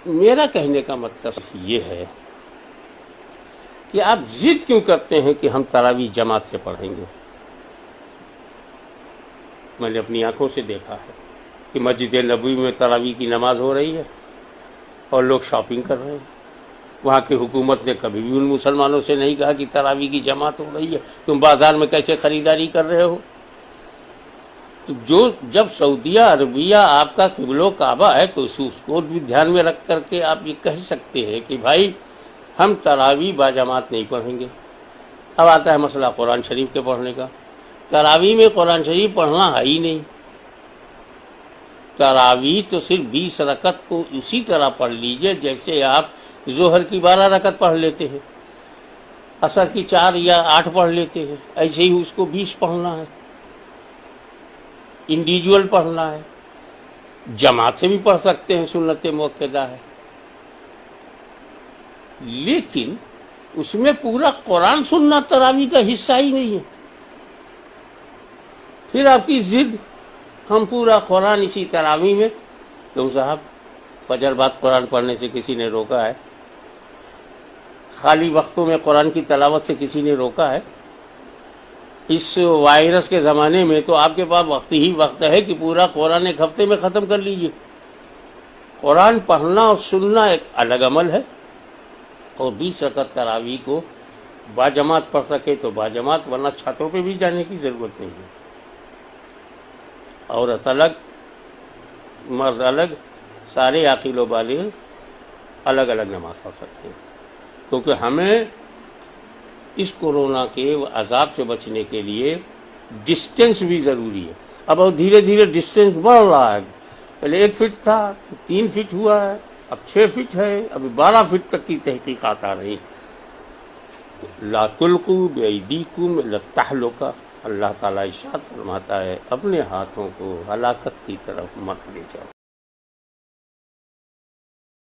میرا کہنے کا مطلب یہ ہے کہ آپ ضد کیوں کرتے ہیں کہ ہم تراویح جماعت سے پڑھیں گے؟ میں نے اپنی آنکھوں سے دیکھا ہے کہ مسجد نبوی میں تراویح کی نماز ہو رہی ہے اور لوگ شاپنگ کر رہے ہیں۔ وہاں کی حکومت نے کبھی بھی ان مسلمانوں سے نہیں کہا کہ تراویح کی جماعت ہو رہی ہے، تم بازار میں کیسے خریداری کر رہے ہو؟ تو جب سعودیہ عربیہ آپ کا قبلہ کعبہ ہے تو اس کو بھی دھیان میں رکھ کر کے آپ یہ کہہ سکتے ہیں کہ بھائی ہم تراویح باجماعت نہیں پڑھیں گے۔ اب آتا ہے مسئلہ قرآن شریف کے پڑھنے کا۔ تراویح میں قرآن شریف پڑھنا ہے ہی نہیں۔ تراویح تو صرف 20 رکعت کو اسی طرح پڑھ لیجئے جیسے آپ ظہر کی 12 رکعت پڑھ لیتے ہیں، عصر کی 4 یا 8 پڑھ لیتے ہیں، ایسے ہی اس کو 20 پڑھنا ہے، انڈیویجول پڑھنا ہے۔ جماعت سے بھی پڑھ سکتے ہیں، سنت مؤکدہ ہے، لیکن اس میں پورا قرآن سننا تراویح کا حصہ ہی نہیں ہے۔ پھر آپ کی ضد ہم پورا قرآن اسی تراویح میں، تو صاحب فجر بعد قرآن پڑھنے سے کسی نے روکا ہے؟ خالی وقتوں میں قرآن کی تلاوت سے کسی نے روکا ہے؟ اس وائرس کے زمانے میں تو آپ کے پاس وقت ہی وقت ہے کہ پورا قرآن ایک ہفتے میں ختم کر لیجئے۔ قرآن پڑھنا اور سننا ایک الگ عمل ہے، اور 20 رکعت تراویح کو باجماعت پڑھ سکے تو باجماعت، ورنہ چھتوں پہ بھی جانے کی ضرورت نہیں ہے۔ عورت الگ، مرد الگ، سارے عاقل و بالغ الگ الگ نماز پڑھ سکتے ہیں، کیونکہ ہمیں اس کورونا کے عذاب سے بچنے کے لیے ڈسٹینس بھی ضروری ہے۔ اب دھیرے دھیرے ڈسٹینس بڑھ رہا ہے، پہلے 1 فٹ تھا، 3 فٹ ہوا ہے، اب 6 فٹ ہے، ابھی 12 فٹ تک کی تحقیقات آ رہی۔ لا تلقوا بأیدیکم الی التہلکہ، اللہ تعالیٰ ارشاد فرماتا ہے اپنے ہاتھوں کو ہلاکت کی طرف مت لے جاؤ۔